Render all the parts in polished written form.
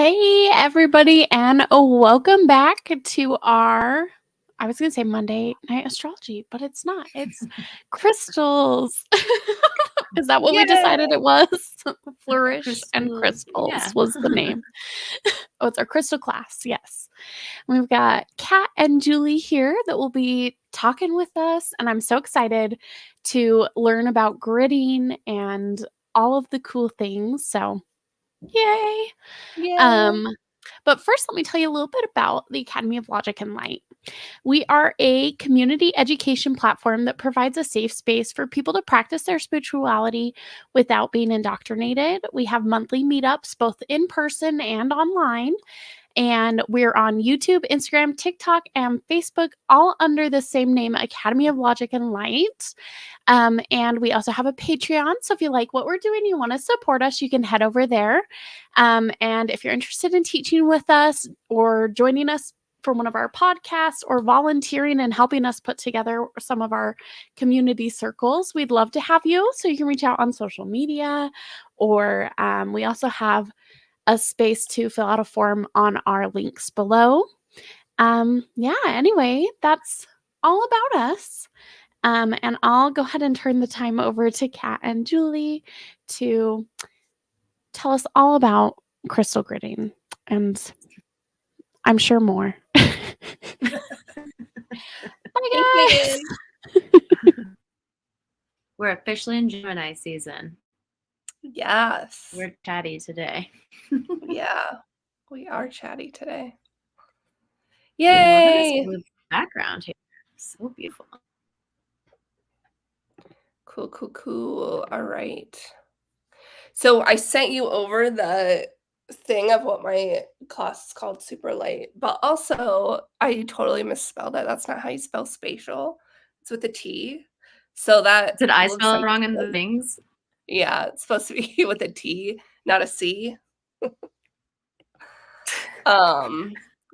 Hey, everybody, and welcome back to our, I was going to say Monday Night Astrology, but it's not. It's crystals. Is that what we decided it was? Flourish and Crystals was the name. Oh, it's our crystal class. Yes. We've got Kat and Julie here that will be talking with us, and I'm so excited to learn about gridding and all of the cool things. So, yay. But first, let me tell you a little bit about the Academy of Logic and Light. We are a community education platform that provides a safe space for people to practice their spirituality without being indoctrinated. We have monthly meetups, both in person and online. And we're on YouTube, Instagram, TikTok, and Facebook, all under the same name, Academy of Logic and Light. And we also have a Patreon. So if you like what we're doing, you want to support us, you can head over there. And if you're interested in teaching with us or joining us for one of our podcasts or volunteering and helping us put together some of our community circles, we'd love to have you. So you can reach out on social media, or we also have a space to fill out a form on our links below. Anyway, that's all about us. And I'll go ahead and turn the time over to Kat and Julie to tell us all about crystal gridding, and I'm sure more. Bye, guys. We're officially in Gemini season. Yes. We're chatty today. Yeah, we are chatty today. Yay! Look at this background here. So beautiful. Cool. All right. So I sent you over the thing of what my class is called, Super Light, but also I totally misspelled it. That's not how you spell spatial. It's with a T. So that did I spell it wrong in the things? Yeah, it's supposed to be with a T, not a C.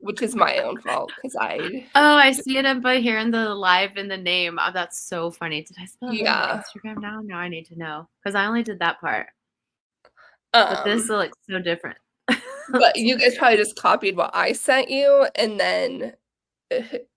Which is my own fault because I see it up by here in the live in the name. Oh, that's so funny. Did I spell it on Instagram now? No, I need to know because I only did that part. But this looks so different. But you guys probably just copied what I sent you, and then it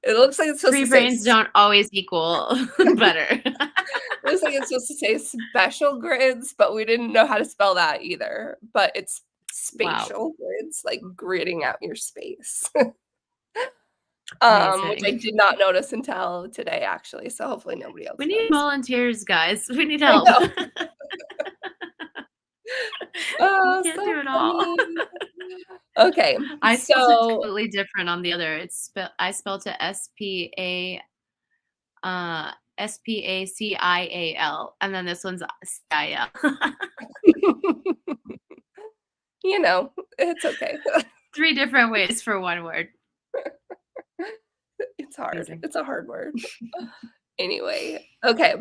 looks like it's supposed to say brains don't always equal better. It looks like it's supposed to say special grids, but we didn't know how to spell that either. But it's spatial grids, like gridding out your space. Which I did not notice until today, actually. So hopefully nobody else. We need volunteers, guys. We need help. Oh, we can't do it all. Okay, I spelled it completely different on the other. I spelled it SPACIAL, and then this one's CIL. You know, it's okay. 3 different ways for one word. It's hard. Amazing. It's a hard word. Anyway, okay.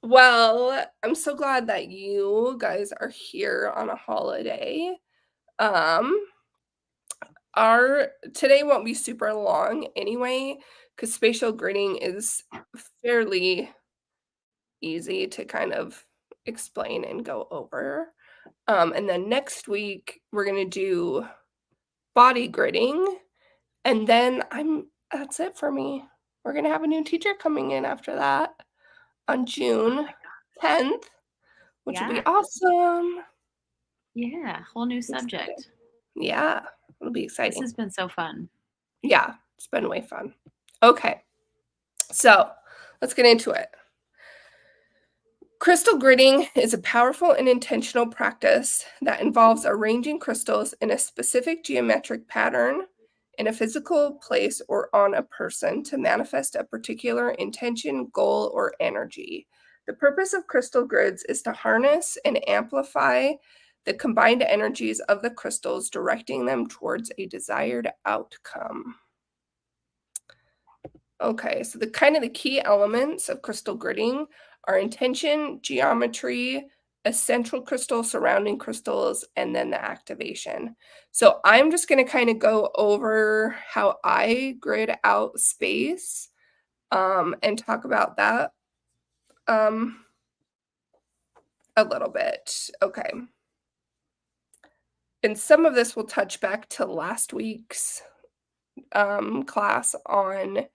Well, I'm so glad that you guys are here on a holiday. Today won't be super long anyway, because spatial gridding is fairly easy to kind of explain and go over. And then next week we're gonna do body gridding, and then that's it for me. We're gonna have a new teacher coming in after that on June 10th, which will be awesome. Yeah, whole new subject. Yeah, it'll be exciting. This has been so fun. Yeah, it's been way fun. Okay, so let's get into it. Crystal gridding is a powerful and intentional practice that involves arranging crystals in a specific geometric pattern in a physical place or on a person to manifest a particular intention, goal, or energy. The purpose of crystal grids is to harness and amplify the combined energies of the crystals, directing them towards a desired outcome. Okay, so the key elements of crystal gridding are intention, geometry, a central crystal, surrounding crystals, and then the activation. So I'm just going to kind of go over how I grid out space and talk about that a little bit. Okay. and some of this will touch back to last week's class on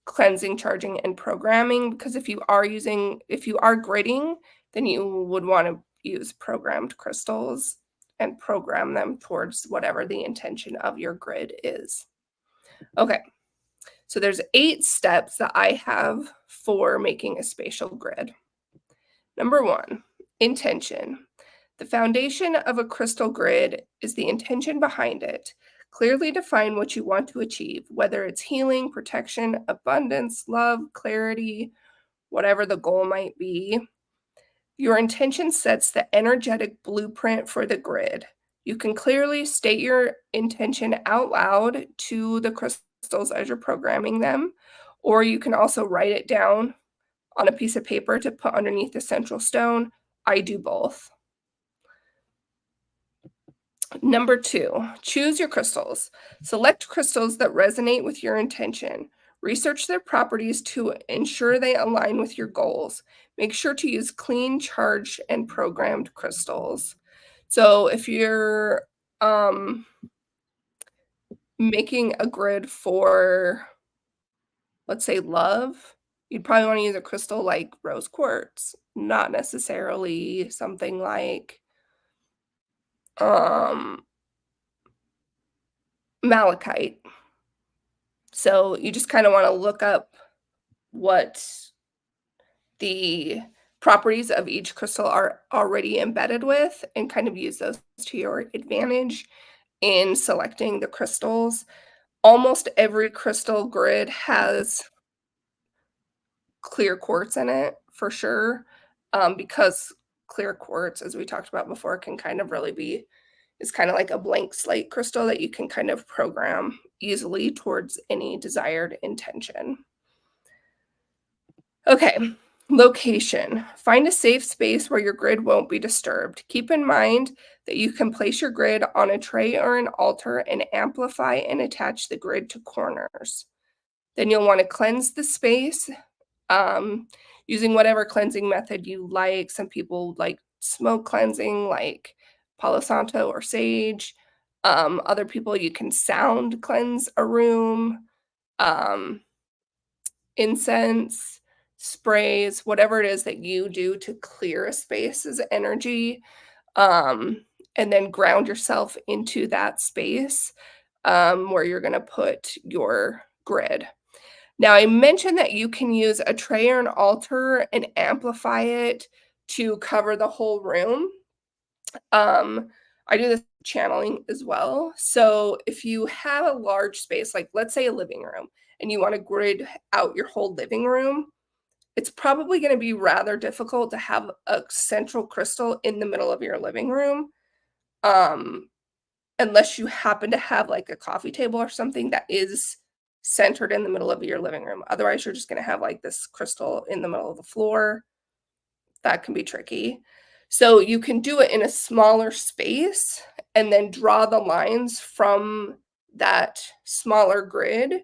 cleansing, charging, and programming, because if you are gridding, then you would want to use programmed crystals and program them towards whatever the intention of your grid is. Okay, so there's 8 steps that I have for making a spatial grid. Number 1, intention. The foundation of a crystal grid is the intention behind it. Clearly define what you want to achieve, whether it's healing, protection, abundance, love, clarity, whatever the goal might be. Your intention sets the energetic blueprint for the grid. You can clearly state your intention out loud to the crystals as you're programming them, or you can also write it down on a piece of paper to put underneath the central stone. I do both. Number 2, choose your crystals. Select crystals that resonate with your intention. Research their properties to ensure they align with your goals. Make sure to use clean, charged, and programmed crystals. So if you're making a grid for, let's say, love, you'd probably want to use a crystal like rose quartz, not necessarily something like malachite. So you just kind of want to look up what the properties of each crystal are already embedded with and kind of use those to your advantage in selecting the crystals. Almost every crystal grid has clear quartz in it for sure, because clear quartz, as we talked about before, can kind of really be, it's kind of like a blank slate crystal that you can kind of program easily towards any desired intention. Okay, location. Find a safe space where your grid won't be disturbed. Keep in mind that you can place your grid on a tray or an altar and amplify and attach the grid to corners. Then you'll want to cleanse the space using whatever cleansing method you like. Some people like smoke cleansing, like Palo Santo or sage. Other people, you can sound cleanse a room, incense, sprays, whatever it is that you do to clear a space's energy, and then ground yourself into that space where you're going to put your grid. Now, I mentioned that you can use a tray or an altar and amplify it to cover the whole room. I do this channeling as well. So if you have a large space, like let's say a living room, and you want to grid out your whole living room, it's probably going to be rather difficult to have a central crystal in the middle of your living room, unless you happen to have like a coffee table or something that is centered in the middle of your living room. Otherwise, you're just going to have like this crystal in the middle of the floor. That can be tricky. So you can do it in a smaller space and then draw the lines from that smaller grid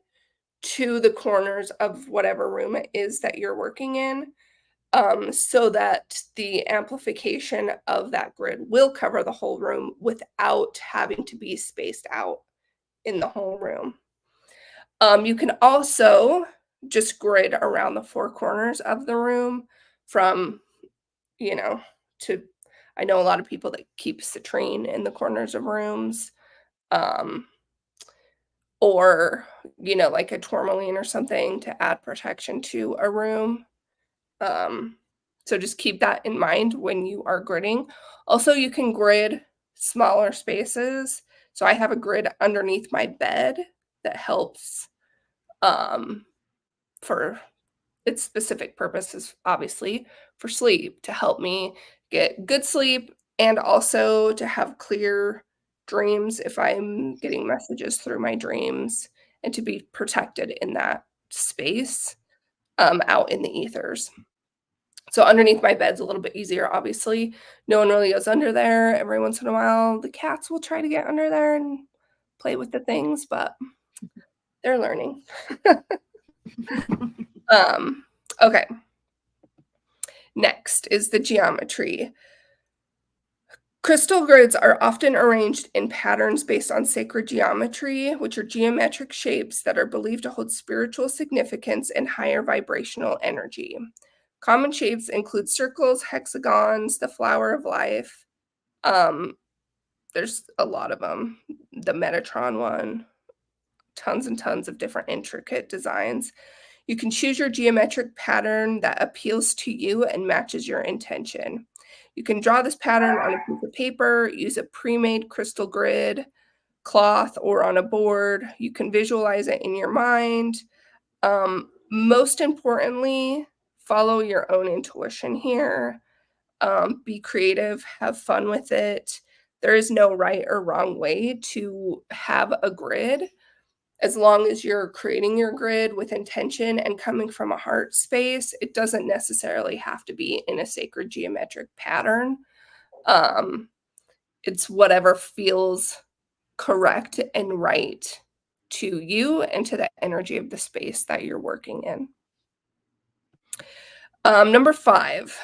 to the corners of whatever room it is that you're working in, so that the amplification of that grid will cover the whole room without having to be spaced out in the whole room. You can also just grid around the 4 corners of the room from, I know a lot of people that keep citrine in the corners of rooms, or, like a tourmaline or something to add protection to a room. So just keep that in mind when you are gridding. Also, you can grid smaller spaces. So I have a grid underneath my bed that helps for its specific purposes, obviously, for sleep, to help me get good sleep and also to have clear dreams if I'm getting messages through my dreams, and to be protected in that space out in the ethers. So underneath my bed's a little bit easier, obviously. No one really goes under there. Every once in a while, the cats will try to get under there and play with the things, but they're learning. Okay. Next is the geometry. Crystal grids are often arranged in patterns based on sacred geometry, which are geometric shapes that are believed to hold spiritual significance and higher vibrational energy. Common shapes include circles, hexagons, the flower of life. There's a lot of them. The Metatron one, tons and tons of different intricate designs. You can choose your geometric pattern that appeals to you and matches your intention. You can draw this pattern on a piece of paper, use a pre-made crystal grid, cloth, or on a board. You can visualize it in your mind. Most importantly, follow your own intuition here. Be creative, have fun with it. There is no right or wrong way to have a grid. As long as you're creating your grid with intention and coming from a heart space, it doesn't necessarily have to be in a sacred geometric pattern. It's whatever feels correct and right to you and to the energy of the space that you're working in. Number 5,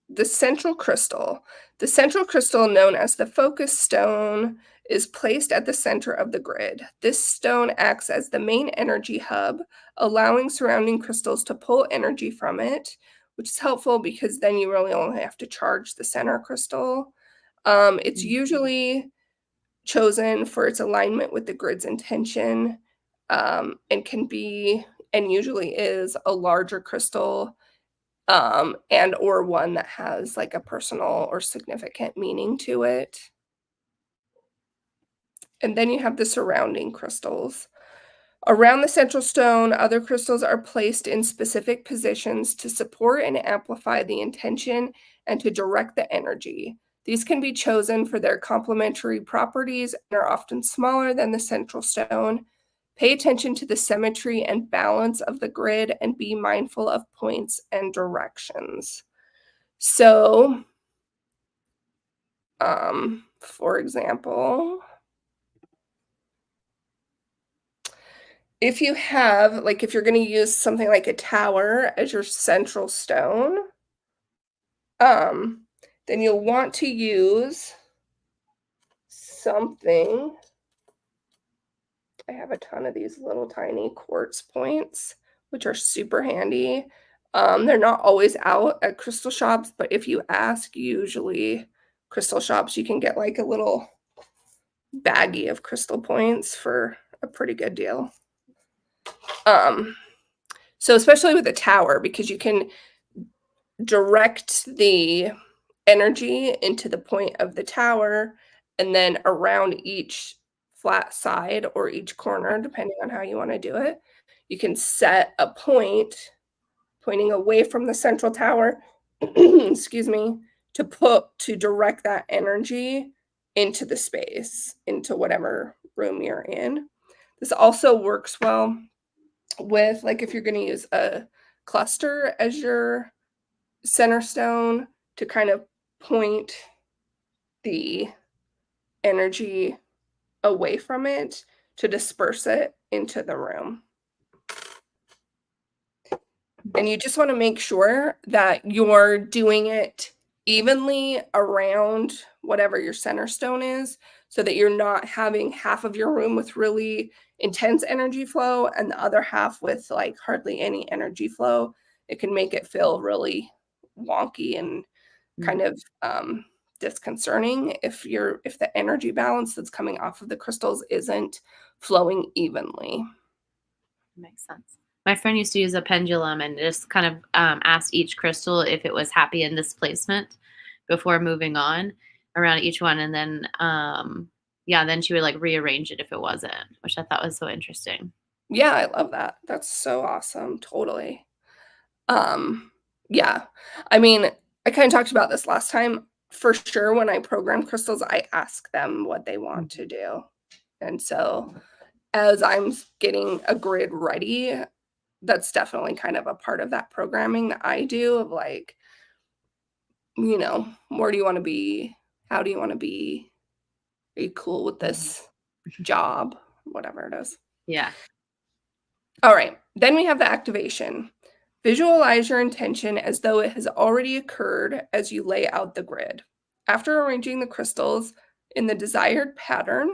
the central crystal. The central crystal, known as the focus stone, is placed at the center of the grid. This stone acts as the main energy hub, allowing surrounding crystals to pull energy from it, which is helpful because then you really only have to charge the center crystal. It's usually chosen for its alignment with the grid's intention, and can be, and usually is, a larger crystal, and or one that has like a personal or significant meaning to it. And then you have the surrounding crystals. Around the central stone, other crystals are placed in specific positions to support and amplify the intention and to direct the energy. These can be chosen for their complementary properties and are often smaller than the central stone. Pay attention to the symmetry and balance of the grid and be mindful of points and directions. So, for example, if you have, like, if you're going to use something like a tower as your central stone, then you'll want to use something. I have a ton of these little tiny quartz points, which are super handy. They're not always out at crystal shops, but if you ask, usually crystal shops, you can get like a little baggie of crystal points for a pretty good deal. So especially with a tower, because you can direct the energy into the point of the tower and then around each flat side or each corner, depending on how you want to do it. You can set a point pointing away from the central tower, excuse me, to direct that energy into the space, into whatever room you're in. This also works well with, like, if you're going to use a cluster as your center stone to kind of point the energy away from it to disperse it into the room. And you just want to make sure that you're doing it evenly around whatever your center stone is, so that you're not having half of your room with really intense energy flow and the other half with like hardly any energy flow. It can make it feel really wonky and kind of disconcerting if the energy balance that's coming off of the crystals isn't flowing evenly. Makes sense. My friend used to use a pendulum and just kind of asked each crystal if it was happy in this placement before moving on around each one. And then, then she would like rearrange it if it wasn't, which I thought was so interesting. Yeah, I love that. That's so awesome. Totally. Yeah. I mean, I kind of talked about this last time. For sure, when I program crystals, I ask them what they want to do. And so as I'm getting a grid ready, that's definitely kind of a part of that programming that I do, of like, you know, where do you want to be? How do you want to be? Are you cool with this job? Whatever it is. Yeah. All right. Then we have the activation. Visualize your intention as though it has already occurred as you lay out the grid. after arranging the crystals in the desired pattern,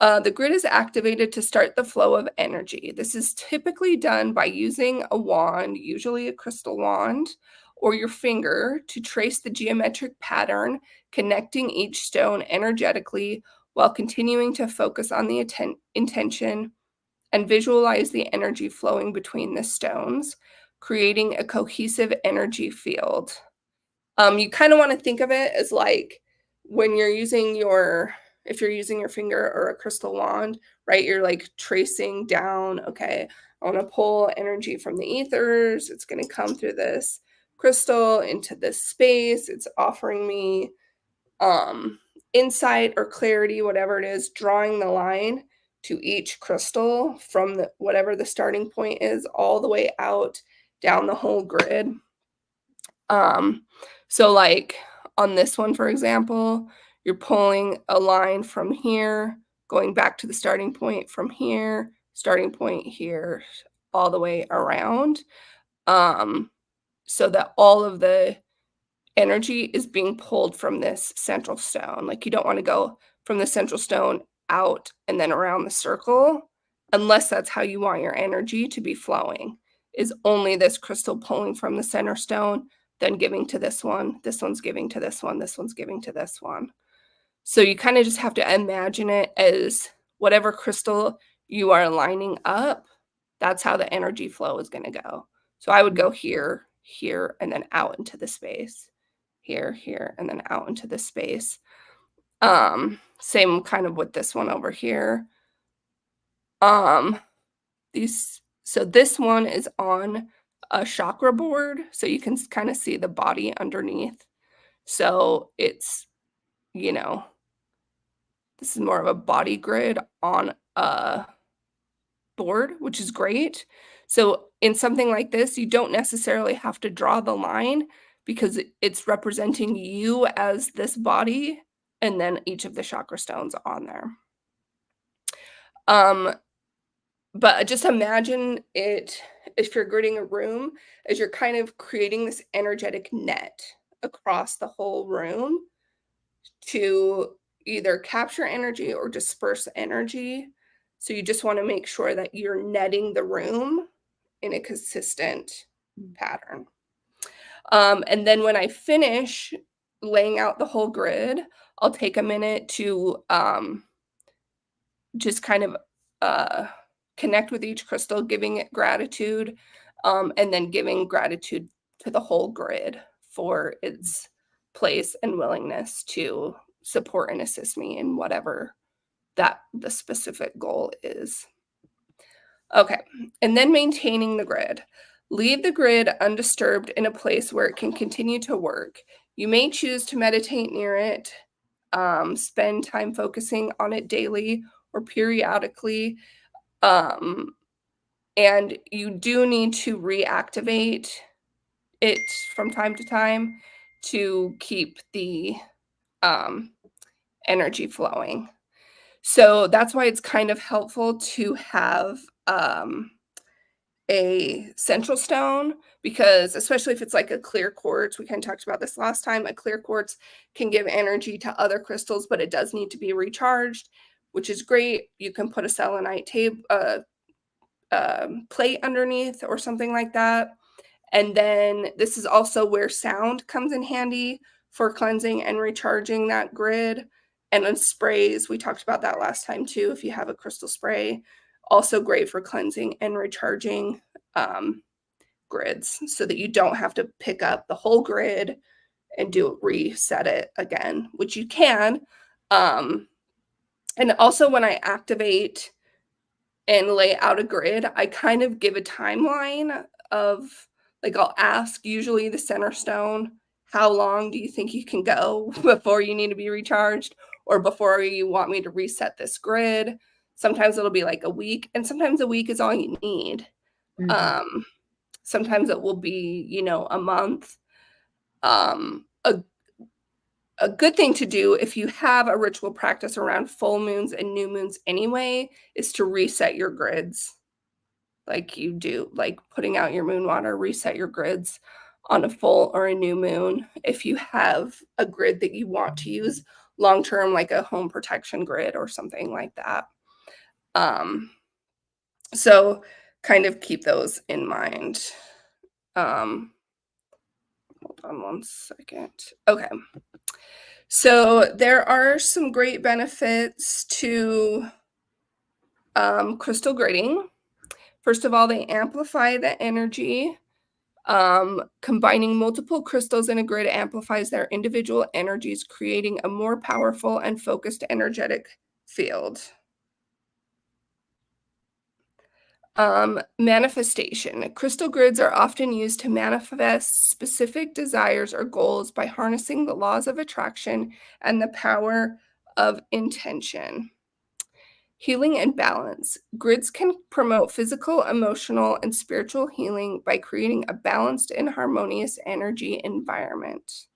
the grid is activated to start the flow of energy. This is typically done by using a wand, usually a crystal wand, or your finger to trace the geometric pattern, connecting each stone energetically while continuing to focus on the intention and visualize the energy flowing between the stones, creating a cohesive energy field. You kind of want to think of it as like when you're using if you're using your finger or a crystal wand, right? You're like tracing down, okay, I want to pull energy from the ethers. It's going to come through this crystal into this space. It's offering me insight or clarity, whatever it is, drawing the line to each crystal from whatever the starting point is all the way out down the whole grid. So like on this one, for example, you're pulling a line from here, going back to the starting point from here, starting point here, all the way around, so that all of the energy is being pulled from this central stone. Like you don't want to go from the central stone out and then around the circle, unless that's how you want your energy to be flowing, is only this crystal pulling from the center stone, then giving to this one, this one's giving to this one, this one's giving to this one. So you kind of just have to imagine it as whatever crystal you are lining up, that's how the energy flow is going to go. So I would go here, here, and then out into the space. Here, here, and then out into the space. Same kind of with this one over here. So this one is on a chakra board, so you can kind of see the body underneath. So it's, this is more of a body grid on a board, which is great. So in something like this, you don't necessarily have to draw the line because it's representing you as this body and then each of the chakra stones on there. But just imagine it, if you're gridding a room, as you're kind of creating this energetic net across the whole room to either capture energy or disperse energy. So you just want to make sure that you're netting the room in a consistent pattern. And then when I finish laying out the whole grid, I'll take a minute to just kind of connect with each crystal, giving it gratitude, and then giving gratitude to the whole grid for its place and willingness to support and assist me in whatever that the specific goal is. Okay, and then maintaining the grid. Leave the grid undisturbed in a place where it can continue to work. You may choose to meditate near it, spend time focusing on it daily or periodically, and you do need to reactivate it from time to time to keep the energy flowing. So that's why it's kind of helpful to have a central stone, because especially if it's like a clear quartz, we kind of talked about this last time, a clear quartz can give energy to other crystals, but it does need to be recharged, which is great. You can put a selenite plate underneath or something like that. And then this is also where sound comes in handy for cleansing and recharging that grid. And then sprays, we talked about that last time too. If you have a crystal spray, also great for cleansing and recharging grids, so that you don't have to pick up the whole grid and reset it again, which you can. And also when I activate and lay out a grid, I kind of give a timeline of, like, I'll ask usually the center stone, how long do you think you can go before you need to be recharged, or before you want me to reset this grid? Sometimes it'll be like a week, and sometimes a week is all you need. Mm-hmm. Sometimes it will be, a month. A good thing to do if you have a ritual practice around full moons and new moons anyway is to reset your grids. Like you do, like putting out your moon water, reset your grids on a full or a new moon if you have a grid that you want to use long-term, like a home protection grid or something like that. So kind of keep those in mind. Hold on one second. Okay. So there are some great benefits to crystal gridding. First of all, they amplify the energy. Combining multiple crystals in a grid amplifies their individual energies, creating a more powerful and focused energetic field. Manifestation. Crystal grids are often used to manifest specific desires or goals by harnessing the laws of attraction and the power of intention. Healing and balance. Grids can promote physical, emotional, and spiritual healing by creating a balanced and harmonious energy environment.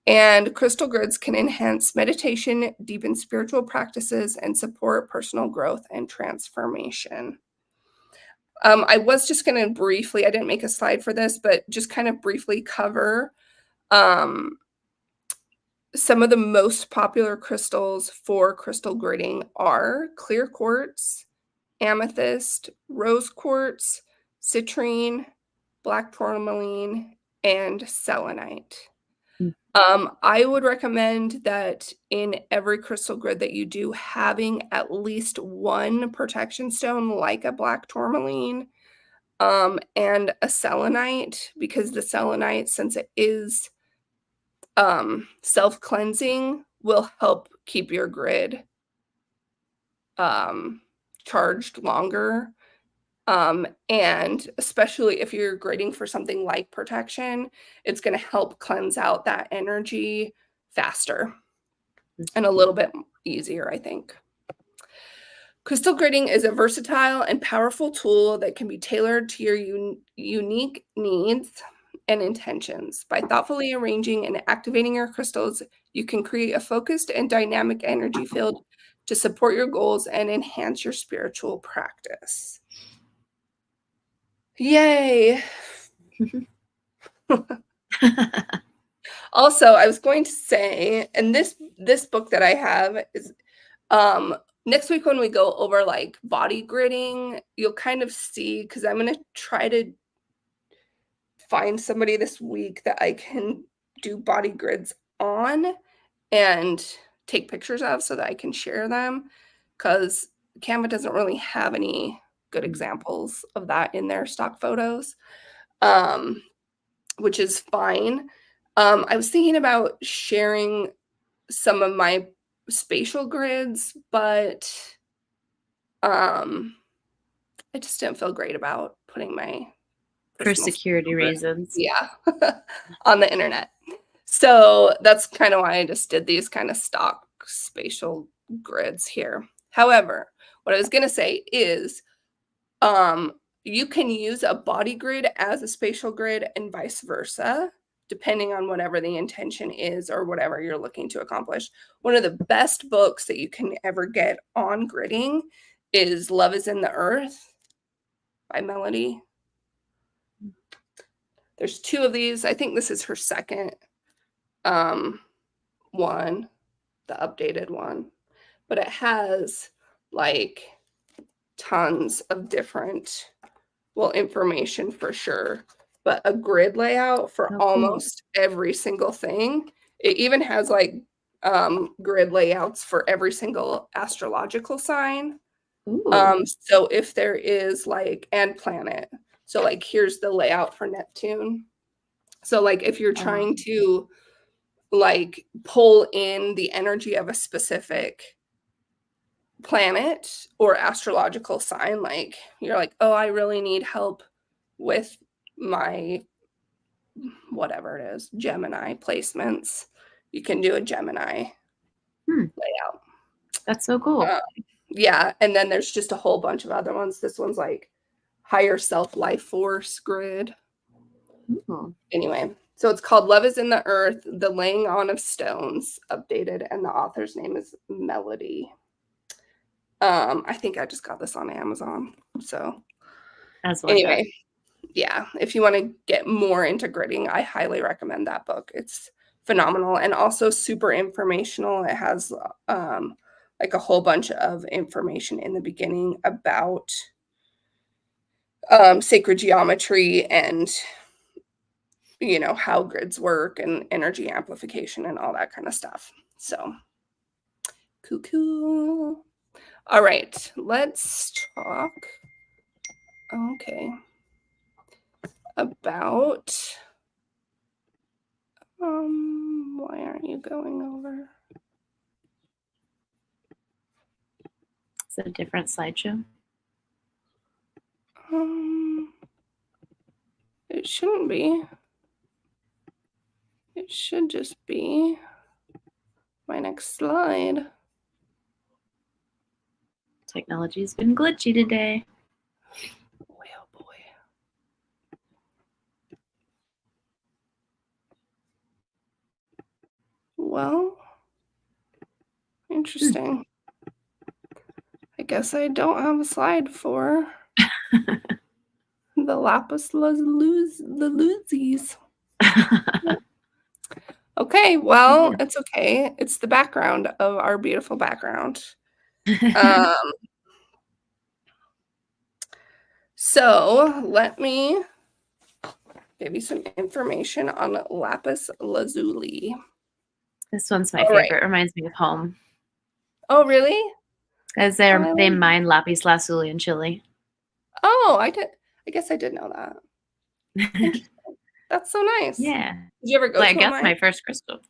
And crystal grids can enhance meditation, deepen spiritual practices, and support personal growth and transformation. I was just going to briefly, I didn't make a slide for this, but just kind of briefly cover some of the most popular crystals for crystal gridding are clear quartz, amethyst, rose quartz, citrine, black tourmaline, and selenite. I would recommend that in every crystal grid that you do, having at least one protection stone like a black tourmaline and a selenite, because the selenite, since it is self-cleansing, will help keep your grid charged longer. And especially if you're grading for something like protection, it's going to help cleanse out that energy faster and a little bit easier, I think. Crystal grading is a versatile and powerful tool that can be tailored to your unique needs and intentions. By thoughtfully arranging and activating your crystals, you can create a focused and dynamic energy field to support your goals and enhance your spiritual practice. Yay! Also, I was going to say, and this book that I have is next week when we go over like body gridding, you'll kind of see, because I'm going to try to find somebody this week that I can do body grids on and take pictures of so that I can share them, because Canva doesn't really have any good examples of that in their stock photos, which is fine. I was thinking about sharing some of my spatial grids, but I just didn't feel great about putting my For security reasons. Yeah, on the internet. So that's kind of why I just did these kind of stock spatial grids here. However, what I was going to say is you can use a body grid as a spatial grid and vice versa, depending on whatever the intention is or whatever you're looking to accomplish. One of the best books that you can ever get on gridding is Love is in the Earth by Melody. There's two of these. I think this is her second one, the updated one. But it has like tons of different, well, information for sure, but a grid layout for almost every single thing. It even has like grid layouts for every single astrological sign. So if there is like, and planet. So like here's the layout for Neptune. So like if you're trying to like pull in the energy of a specific planet or astrological sign, like you're like, oh, I really need help with my whatever it is, Gemini placements, you can do a Gemini layout. That's so cool. Yeah, and then there's just a whole bunch of other ones. This one's like higher self life force grid. Anyway, so it's called Love is in the Earth, the Laying On of Stones, updated, and the author's name is Melody. I think I just got this on Amazon. So as well. Anyway, yeah, if you want to get more into gridding, I highly recommend that book. It's phenomenal and also super informational. It has like a whole bunch of information in the beginning about sacred geometry and how grids work and energy amplification and all that kind of stuff. So cool. All right, let's talk about why aren't you going over? It's a different slideshow. It shouldn't be. It should just be my next slide. Technology's been glitchy today. Boy, oh boy. Well, interesting. I guess I don't have a slide for the Lapis Lazulis. Okay, well, it's okay. It's the background of our beautiful background. So let me give you some information on Lapis Lazuli. This one's my All favorite. right. Reminds me of home. Oh, really? Because they mine Lapis Lazuli in Chile. Oh, I guess I did know that. Interesting. That's so nice. Yeah. Did you ever go to a mine? I guess my first crystal.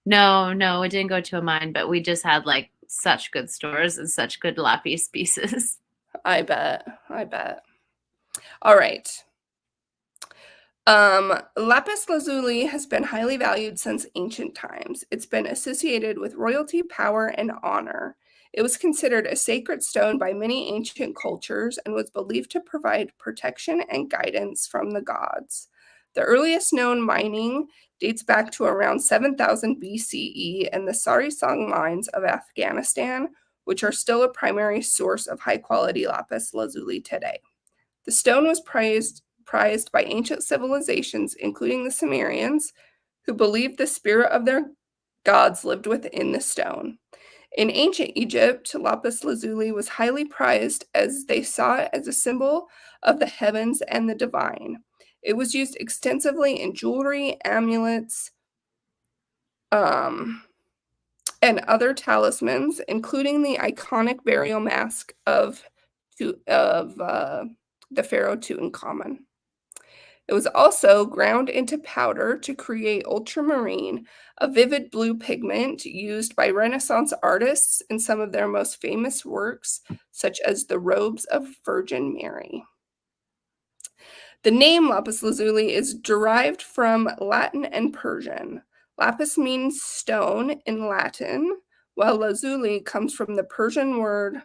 No, it didn't go to a mine, but we just had like such good stores and such good lapis pieces. I bet. All right. Lapis lazuli has been highly valued since ancient times. It's been associated with royalty, power, and honor. It was considered a sacred stone by many ancient cultures and was believed to provide protection and guidance from the gods. The earliest known mining dates back to around 7000 BCE in the Sarisang mines of Afghanistan, which are still a primary source of high-quality lapis lazuli today. The stone was prized by ancient civilizations, including the Sumerians, who believed the spirit of their gods lived within the stone. In ancient Egypt, lapis lazuli was highly prized as they saw it as a symbol of the heavens and the divine. It was used extensively in jewelry, amulets, and other talismans, including the iconic burial mask of the pharaoh Tutankhamun. It was also ground into powder to create ultramarine, a vivid blue pigment used by Renaissance artists in some of their most famous works, such as the Robes of Virgin Mary. The name lapis lazuli is derived from Latin and Persian. Lapis means stone in Latin, while lazuli comes from the Persian word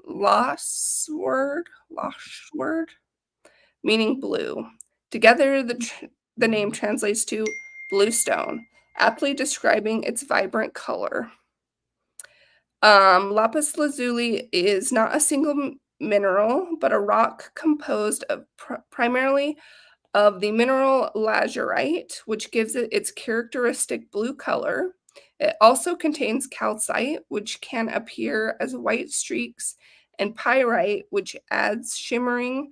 lasword, meaning blue. Together, the name translates to blue stone, aptly describing its vibrant color. Lapis lazuli is not a single mineral, but a rock composed of primarily of the mineral lazurite, which gives it its characteristic blue color. It also contains calcite, which can appear as white streaks, and pyrite, which adds shimmering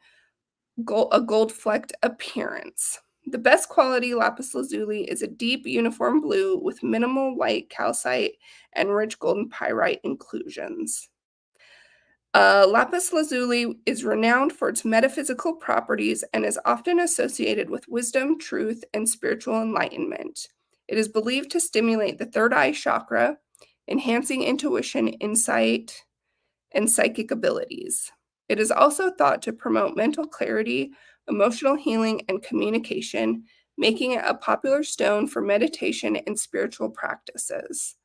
a gold-flecked appearance. The best quality lapis lazuli is a deep uniform blue with minimal white calcite and rich golden pyrite inclusions. Lapis lazuli is renowned for its metaphysical properties and is often associated with wisdom, truth, and spiritual enlightenment. It is believed to stimulate the third eye chakra, enhancing intuition, insight, and psychic abilities. It is also thought to promote mental clarity, emotional healing, and communication, making it a popular stone for meditation and spiritual practices.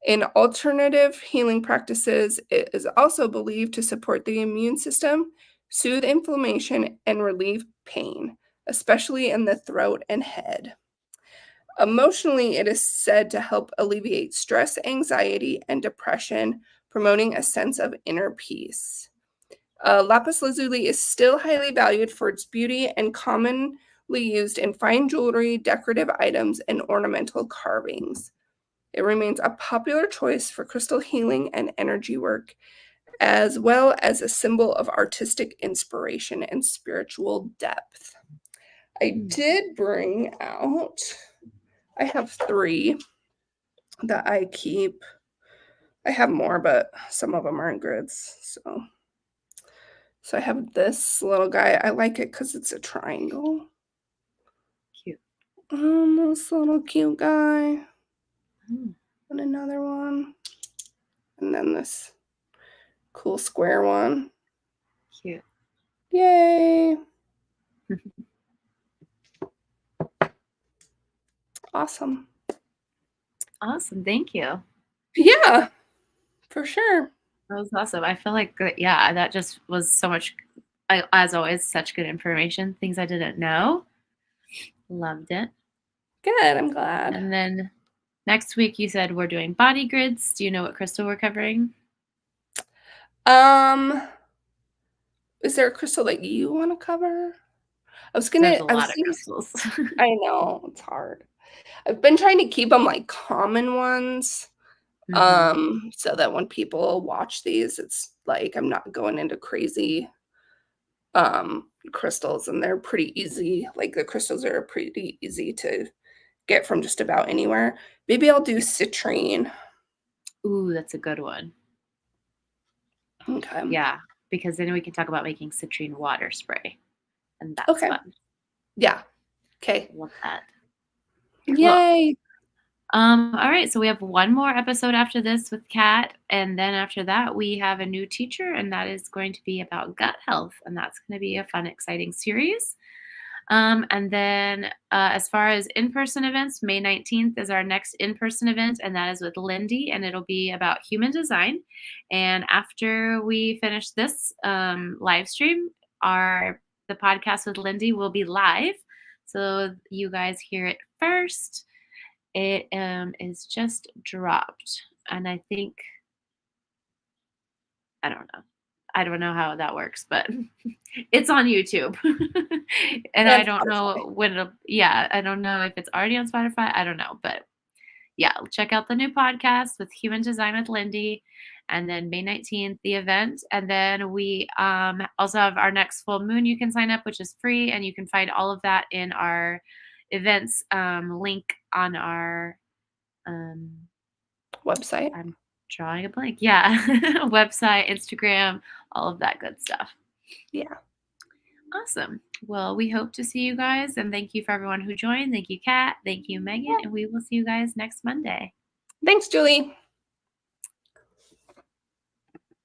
In alternative healing practices, it is also believed to support the immune system, soothe inflammation, and relieve pain, especially in the throat and head. Emotionally, it is said to help alleviate stress, anxiety, and depression, promoting a sense of inner peace. Lapis lazuli is still highly valued for its beauty and commonly used in fine jewelry, decorative items, and ornamental carvings. It remains a popular choice for crystal healing and energy work, as well as a symbol of artistic inspiration and spiritual depth. I did bring out, I have 3 that I keep. I have more, but some of them are in grids. So I have this little guy. I like it because it's a triangle. Cute. This little cute guy. Mm. And another one. And then this cool square one. Cute. Yay. Awesome. Awesome. Thank you. Yeah, for sure. That was awesome. I feel like, yeah, that just was so much, as always, such good information. Things I didn't know. Loved it. Good. I'm glad. And then next week you said we're doing body grids. Do you know what crystal we're covering? Is there a crystal that you want to cover? There's a lot of crystals. I know, it's hard. I've been trying to keep them like common ones. So that when people watch these, it's like I'm not going into crazy crystals, and they're pretty easy. Like the crystals are pretty easy to get from just about anywhere. Maybe I'll do citrine. Ooh, that's a good one. Okay. Yeah, because then we can talk about making citrine water spray. And that's fun. Yeah. Okay. Love that. Yay. All right, so we have one more episode after this with Kat, and then after that we have a new teacher, and that is going to be about gut health, and that's going to be a fun, exciting series. And then as far as in-person events, May 19th is our next in-person event, and that is with Lindy, and it'll be about human design. And after we finish this live stream, the podcast with Lindy will be live, so you guys hear it first. It is just dropped, and I think, I don't know how that works, but it's on YouTube. And I don't know when I don't know if it's already on Spotify. I don't know, but yeah, check out the new podcast with Human Design with Lindy, and then May 19th, the event. And then we also have our next full moon you can sign up, which is free, and you can find all of that in our events link on our website. I'm drawing a blank. Yeah. Website, Instagram, all of that good stuff. Yeah. Awesome. Well, we hope to see you guys, and thank you for everyone who joined. Thank you, Kat. Thank you, Megan, and we will see you guys next Monday. Thanks, Julie.